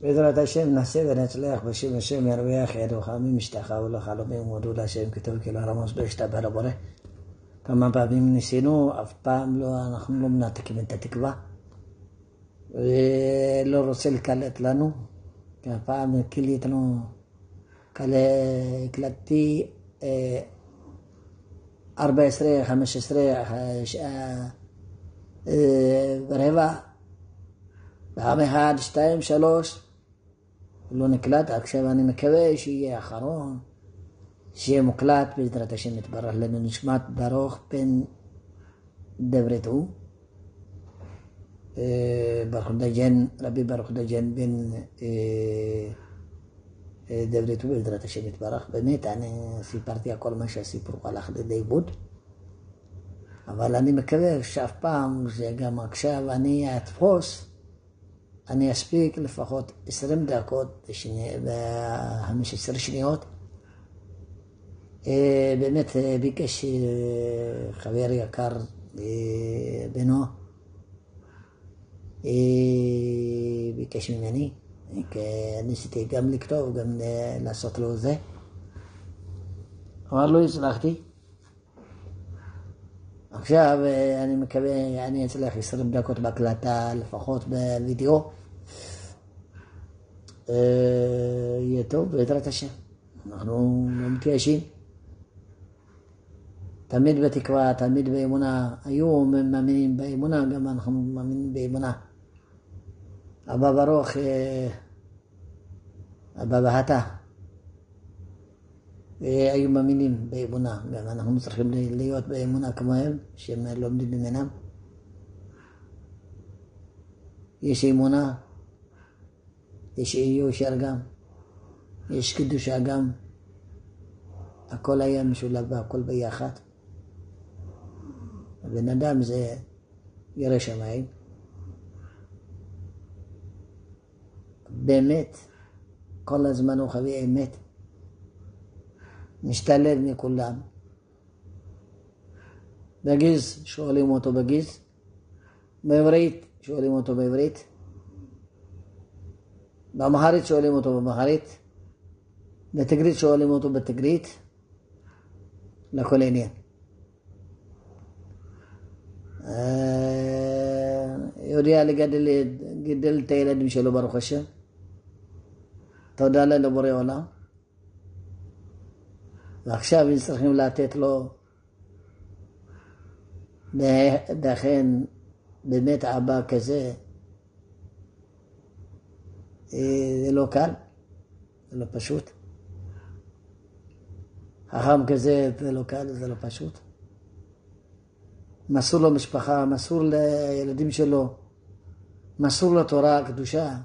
בעזרת השם נעשה ונצליח בשם השם ירוויח ידך ממשתך ולך לא במודו להשם כתוב כאילו הרמוס לא ישתבע לבורא. כמה פעמים ניסינו, אף פעם אנחנו לא מנתקים את התקווה ולא רוצה לקלט לנו. הפעם קליטנו, הקלטתי 14, 15 ורבע, פעם 1, 2, 3 לא נקלט. עכשיו אני מקווה שיהיה אחרון, שיהיה מוקלט בעזרת השם יתברך לנו. נשמת ברוך בן דברתו, ברוך דג'ן, רבי ברוך דג'ן בן דברתו בעזרת השם יתברך. באמת אני סיפרתי הכל מה שהסיפור הלך לאיבוד, אבל אני מקווה שאף פעם שגם עכשיו אני אתפוס, אני אספיק לפחות 20 דקות ו-15 שניות. באמת ביקש חבר יקר בנו, ביקש ממני, ניסיתי גם לכתוב, גם לעשות לו זה, אבל לא הצלחתי. עכשיו אני מקווה אני אצליח 20 דקות בהקלטה, לפחות בווידאו. יהיה טוב בעזרת השם. אנחנו לא מתייאשים, תמיד בתקווה, תמיד באמונה. היו מאמינים באמונה, גם אנחנו מאמינים באמונה. אבא ברוך, אבא בהתה, היו מאמינים באמונה. גם אנחנו צריכים להיות באמונה כמוהם, שהם לומדים ממנם. יש אמונה, יש יושר גם, יש קדושה גם. הכל היה משולב והכל ביחד. הבן אדם זה ירא שמיים. באמת, כל הזמן הוא חווה אמת. משתלב מכולם. בגיז שואלים אותו בגיז, בעברית שואלים אותו בעברית, באמהרית שואלים אותו באמהרית, בתגרית שואלים אותו בתגרית, לכל עניין. יודע לגדל את הילדים שלו ברוך השם. תודה לבורא עולם. ועכשיו צריכים לתת לו, לכן באמת אבא כזה, זה לא קל, זה לא פשוט. חכם כזה זה לא קל, זה לא פשוט. מסור לו משפחה, מסור לילדים שלו, מסור לתורה הקדושה,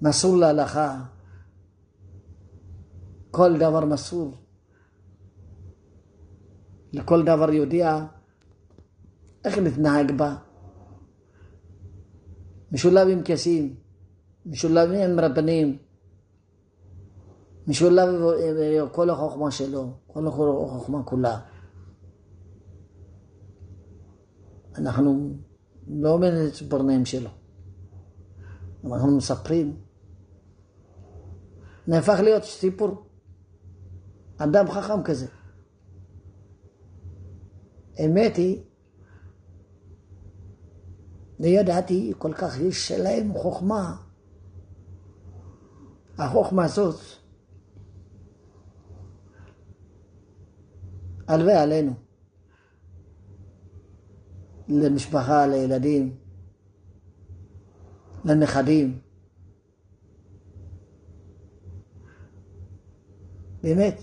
מסור להלכה, כל דבר מסור. לכל דבר יודע איך להתנהג בה. משולב עם קייסים, משולב עם רבנים, משולב עם כל החוכמה שלו, כל החוכמה כולה. אנחנו לא אומרים את סיפורניהם שלו, אנחנו מספרים. נהפך להיות סיפור. אדם חכם כזה. האמת היא, לידעתי כל כך יש להם חוכמה. החוכמה הזאת, הלווה עלינו. למשפחה, לילדים, לנכדים. באמת.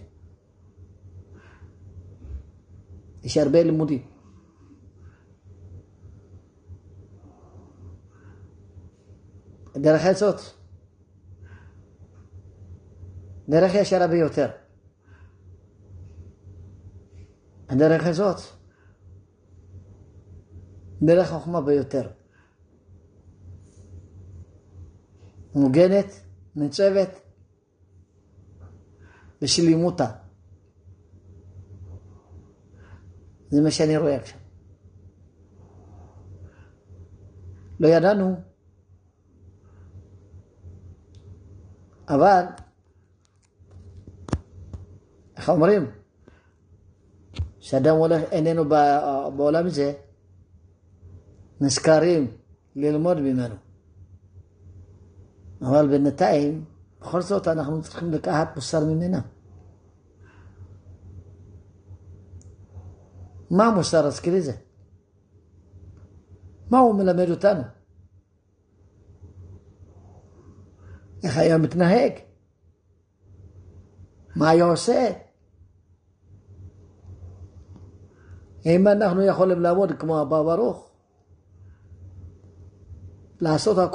יש הרבה לימודים. דרך הזאת, דרך ישרה ביותר. הדרך הזאת, דרך חוכמה ביותר. מוגנת, ניצבת, בשלימותה. זה מה שאני רואה עכשיו. לא ידענו אבל, איך אומרים? שאדם הולך איננו בעולם הזה, נזכרים ללמוד ממנו. אבל בינתיים, בכל זאת אנחנו צריכים לקחת מוסר ממנה. מה המוסר? הזכירי זה. מה הוא מלמד אותנו? איך היה מתנהג? מה היה עושה? אם אנחנו יכולים לעבוד כמו אבא ברוך, לעשות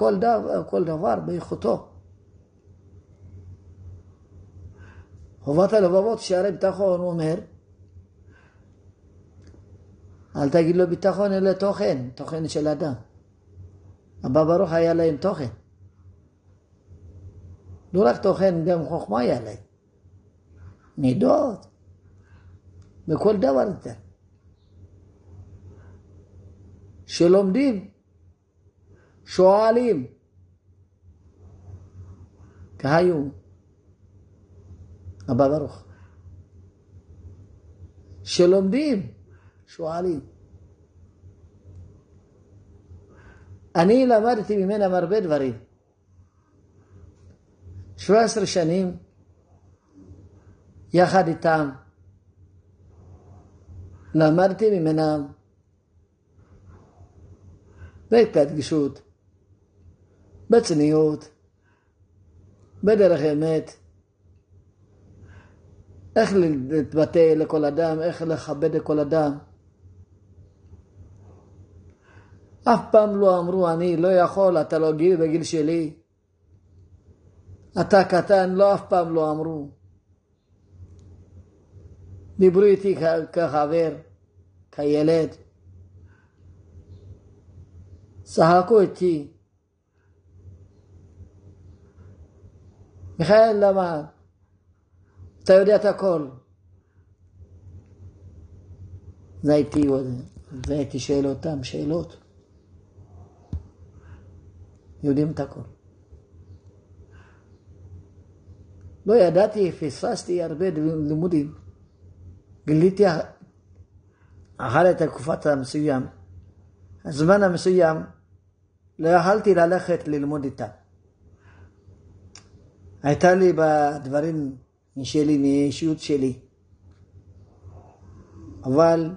כל דבר באיכותו. חובת הלבבות שערי ביטחון, הוא אומר, אל תגיד לו ביטחון אלא תוכן של אדם. אבא ברוך היה להם תוכן. לא רק תוכן, גם חוכמה היה להם. מידות, בכל דבר יותר. שלומדים, שואלים, כהיו, אבא ברוך. שלומדים, שואלים. אני למדתי ממנה הרבה דברים. 17 שנים, יחד איתם, למדתי ממנה בהתקדשות, בצניעות, בדרך אמת, איך להתבטא לכל אדם, איך לכבד לכל אדם. אף פעם לא אמרו, אני לא יכול, אתה לא בגיל שלי, אתה קטן, לא, אף פעם לא אמרו. דיברו איתי כחבר, כילד. צחקו איתי. מיכאל, למה? אתה יודע את הכל. זה הייתי שואל אותם שאלות. יודעים את הכל. לא ידעתי, פספסתי הרבה לימודים. גיליתי אחרי תקופת המסוים, הזמן המסוים, לא יכלתי ללכת ללמוד איתה. הייתה לי בדברים משלי, מאישיות שלי. אבל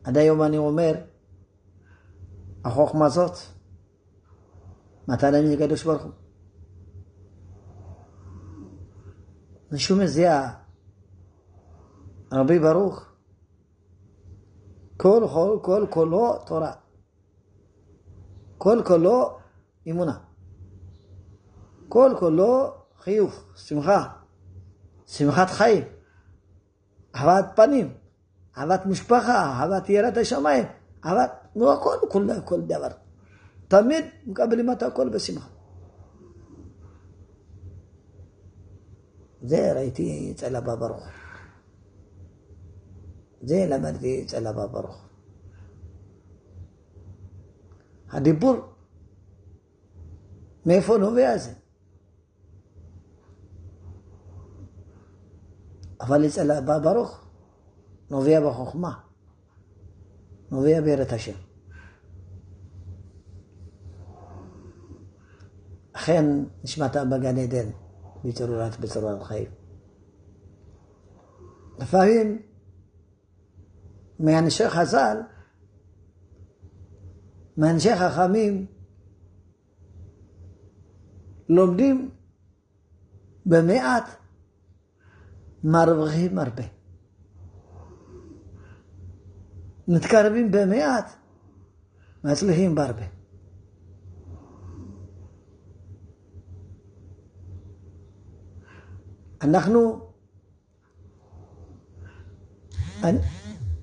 עד היום אני אומר, החוכמה הזאת, מתנה מקדוש ברוך הוא. נשום מזיע, רבי ברוך, כל קולו תורה. כל קולו אמונה. כל קולו חיוך, שמחה. שמחת חיים. אהבת פנים. אהבת משפחה. אהבת יראת השמיים. אהבת, כל דבר. תמיד מקבלים את הכל בשמחה. זה ראיתי אצל אבא ברוך. זה למדתי אצל אבא ברוך. הדיבור, מאיפה נובע זה? אבל אצל אבא ברוך נובע בחוכמה. נובע ביראת השם. אכן נשמת בגן עדן בצורת חיים. לפעמים מאנשי חז"ל, מאנשי חכמים, לומדים במעט, מרוויחים הרבה. מתקרבים במעט, מצליחים בהרבה. אנחנו,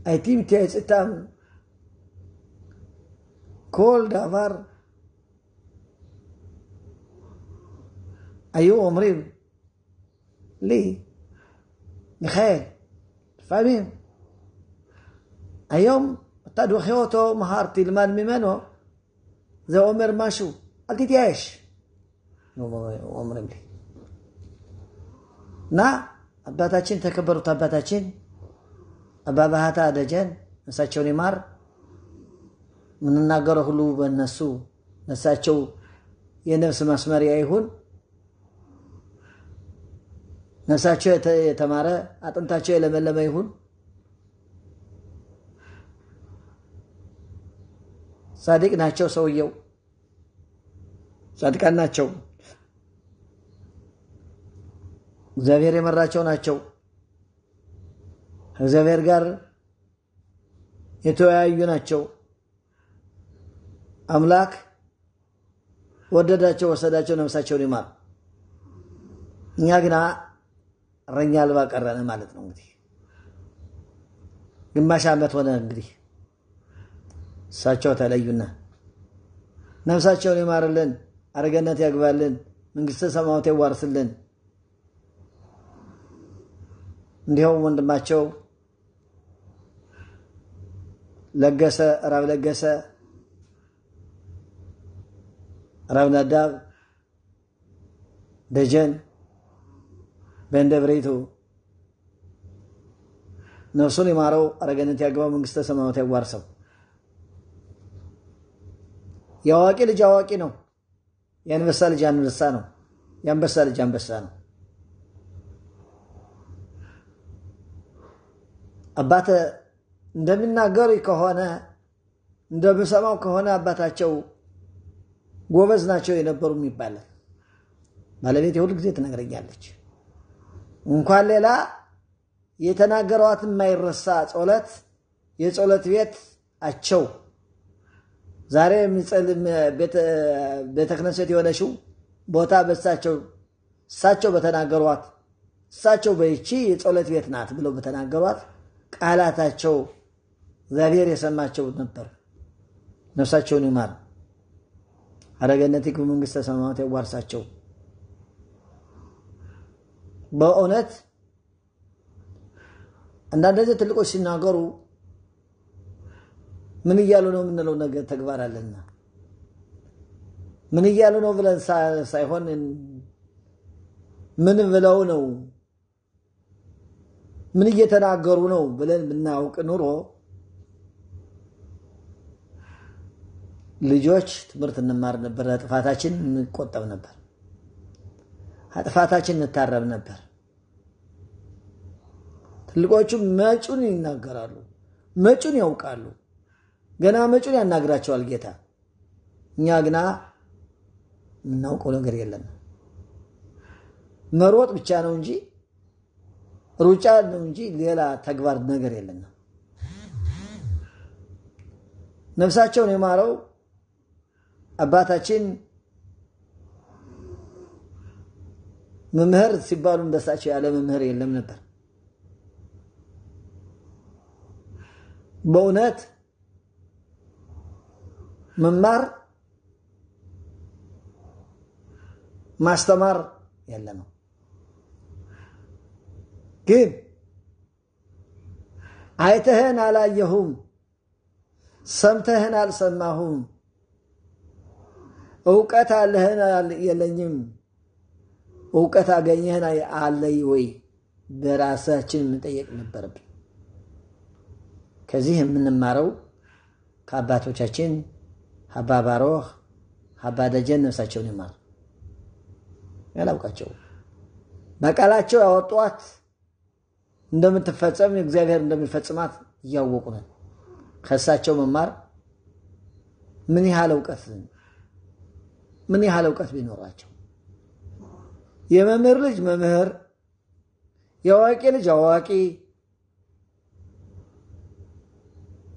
הייתי מתייעץ איתם, כל דבר היו אומרים לי, מיכאל, לפעמים, היום אתה דוחה אותו, מחר תלמד ממנו, זה אומר משהו, אל תתייאש. אומרים לי, ና አባታችን ተከበሩት አባታችን አባ ባህታ ደጀን ነፍሳቸውን ይማር ምንናገረው ሁሉ በእነሱ ነፍሳቸው የነፍስ ማስመሪያ ይሁን ነፍሳቸው የተማረ አጥንታቸው የለመለመ ይሁን ጻድቅ ናቸው ሰውየው ጻድቃን ናቸው እግዚአብሔር የመራቸው ናቸው እግዚአብሔር ጋር የተወያዩ ናቸው አምላክ ወደዳቸው ወሰዳቸው ነፍሳቸውን ይማር እኛ ግና ረኛ አልባ ቀረነ ማለት ነው እንግዲህ ግማሽ ዓመት ሆነ እንግዲህ እሳቸው ተለዩና ነፍሳቸውን ይማርልን አረገነት ያግባልን መንግስተ ሰማያት ያዋርስልን እንዲያው ወንድማቸው ለገሰ ራብ ለገሰ ራብ ናዳብ ደጀን በእንደብሬቱ ነፍሱን ይማረው አረገነት ያግባው መንግስተ ሰማያት ያዋርሰው ያዋቂ ልጅ አዋቂ ነው ያንበሳ ልጅ አንበሳ ነው ያንበሳ ልጅ አንበሳ ነው አባተ እንደሚናገሩ ከሆነ እንደበሰማው ከሆነ አባታቸው ጎበዝ ናቸው የነበሩ የሚባል ባለቤት ሁሉ ጊዜ ትነግረኛለች እንኳን ሌላ የተናገሯት የማይረሳ ጸሎት የጸሎት ቤት አቸው ዛሬ የሚጸልም ቤተ ክህነት የሆነችው ቦታ በሳቸው በተናገሯት እሳቸው በይቺ የጸሎት ቤት ናት ብለው በተናገሯት ቃላታቸው እግዚአብሔር የሰማቸው ነበር ነፍሳቸውን ይማር አረገነት ይግቡ መንግስተ ሰማያት ያዋርሳቸው በእውነት አንዳንዴ ትልቆች ሲናገሩ ምን ይያሉ ነው ምንለው ነገር ተግባር አለና ምን ይያሉ ነው ብለን ሳይሆን ምን ብለው ነው ምን እየተናገሩ ነው ብለን ብናውቅ ኑሮ ልጆች ትምህርት እንማር ነበር ጥፋታችን እንቆጠብ ነበር ጥፋታችን እንታረም ነበር ትልቆቹ መጩን ይናገራሉ መጩን ያውቃሉ ገና መጩን ያናግራቸዋል ጌታ እኛ ግና ምናውቀው ነገር የለም መሮጥ ብቻ ነው እንጂ ሩጫ ነው እንጂ ሌላ ተግባር ነገር የለም ነፍሳቸውን ይማረው አባታችን መምህር ሲባሉ እንደሳቸው ያለ መምህር የለም ነበር በእውነት መማር ማስተማር ያለ ነው ግን አይተህን አላየሁም ሰምተህን አልሰማሁም ዕውቀት አለህን የለኝም ዕውቀት አገኘህን አለይ ወይ በራሳችን መጠየቅ ነበርብን ከዚህ የምንማረው ከአባቶቻችን አባ ባሮህ አባ ደጀን ነፍሳቸውን ይማር ያላውቃቸው በቃላቸው ያወጧት እንደምትፈጸም እግዚአብሔር እንደሚፈጽማት ያወቁ ነው ከሳቸው መማር ምን ያህል ዕውቀት ቢኖራቸው የመምህር ልጅ መምህር የአዋቂ ልጅ አዋቂ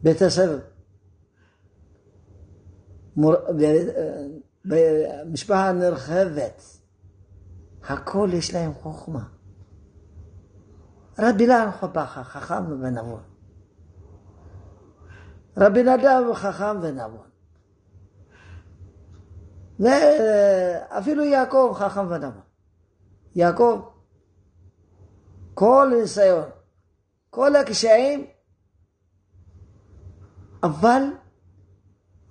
ቤተሰብ مشبه نرخبت هكول إيش لهم خخمة ربي لا نخبا خخام بنابون ربي نداب خخام بنابون لا أفيلو يعقوب خخام بنابون يعقوب كل نسيون كل كشايم أول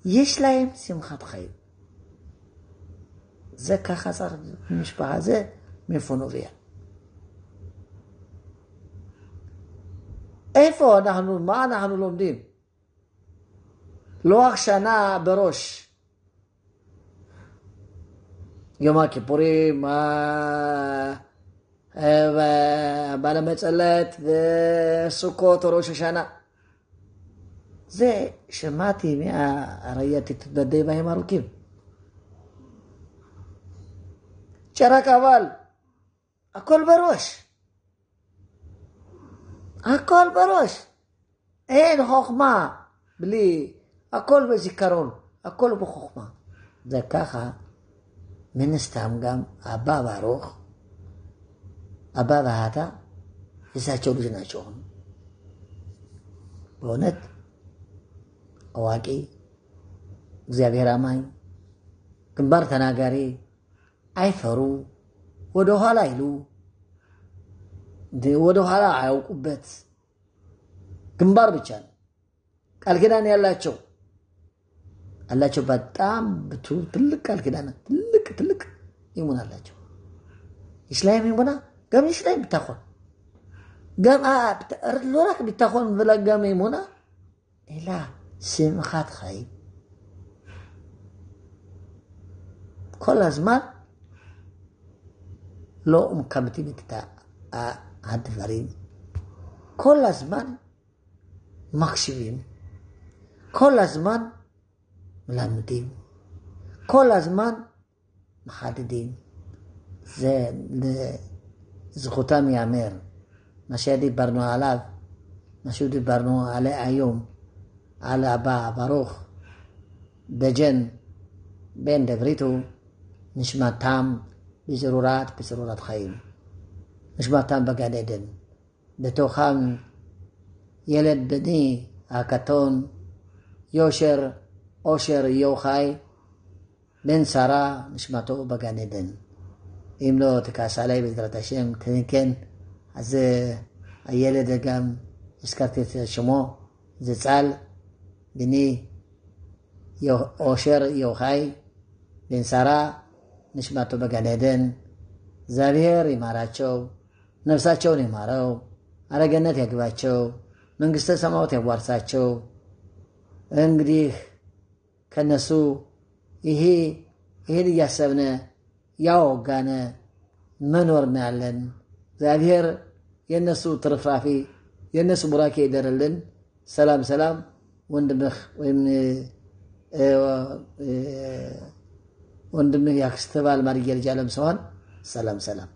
יש להם שמחת חיים. זה ככה צריך משפחה, זה מאיפה נובע. איפה אנחנו, מה אנחנו לומדים? לוח שנה בראש. יום הכיפורים, בעל המצלת וסוכות ראש השנה. זה שמעתי מהראייתי תתבדי בהם ארוכים. שרק אבל, הכל בראש. הכל בראש. אין חוכמה בלי, הכל בזיכרון, הכל בחוכמה. זה ככה, מן הסתם גם אבא ברוך, אבא והאתה, የሳቸው ልጅ ናቸው። በእውነት አዋቂ እግዚአብሔር አማኝ ግንባር ተናጋሪ አይፈሩ ወደ ኋላ አይሉ ወደ ኋላ አያውቁበት ግንባር ብቻ ነው ቃል ኪዳን ያላቸው አላቸው በጣም ትልቅ ቃል ኪዳን ትልቅ ይሞናላቸው እስላም ይሞና قام يسلم بتاخون قام لوراك بتاخون بلا قام يمونا لا سمخات خايب كل زمان لو مكمتي بتاع هاد فريد كل زمان مخشبين كل زمان ملامدين كل زمان محددين زي זכותם יאמר, מה שדיברנו עליו, מה שדיברנו עליה היום, על אבא ברוך, בג'ן, בן דבריתו, נשמתם בזרורת חיים. נשמתם בגן עדן. בתוכם ילד בני הקטון, יושר, אושר יוחאי, בן שרה, נשמתו בגן עדן. אם לא תכעס עליי בעזרת השם, כן, אז הילד גם, הזכרתי את שמו, זה צל, בני אושר יוחאי, בן שרה, נשמתו בגן עדן, እግዚአብሔር ይማራቸው ነፍሳቸውን ይማረው አረገነት ያግባቸው መንግስተ ሰማያት ያዋርሳቸው እንግዲህ ከነሱ ይሄን እያሰብነ ያወጋነ መኖር ነው ያለን እግዚአብሔር የነሱ ትርፍራፊ የነሱ ቡራኬ ይደረልን ሰላም ወንድምህ ወይም ወንድምህ ያክስተባል ማርየል ጃለም ሰዋን ሰላም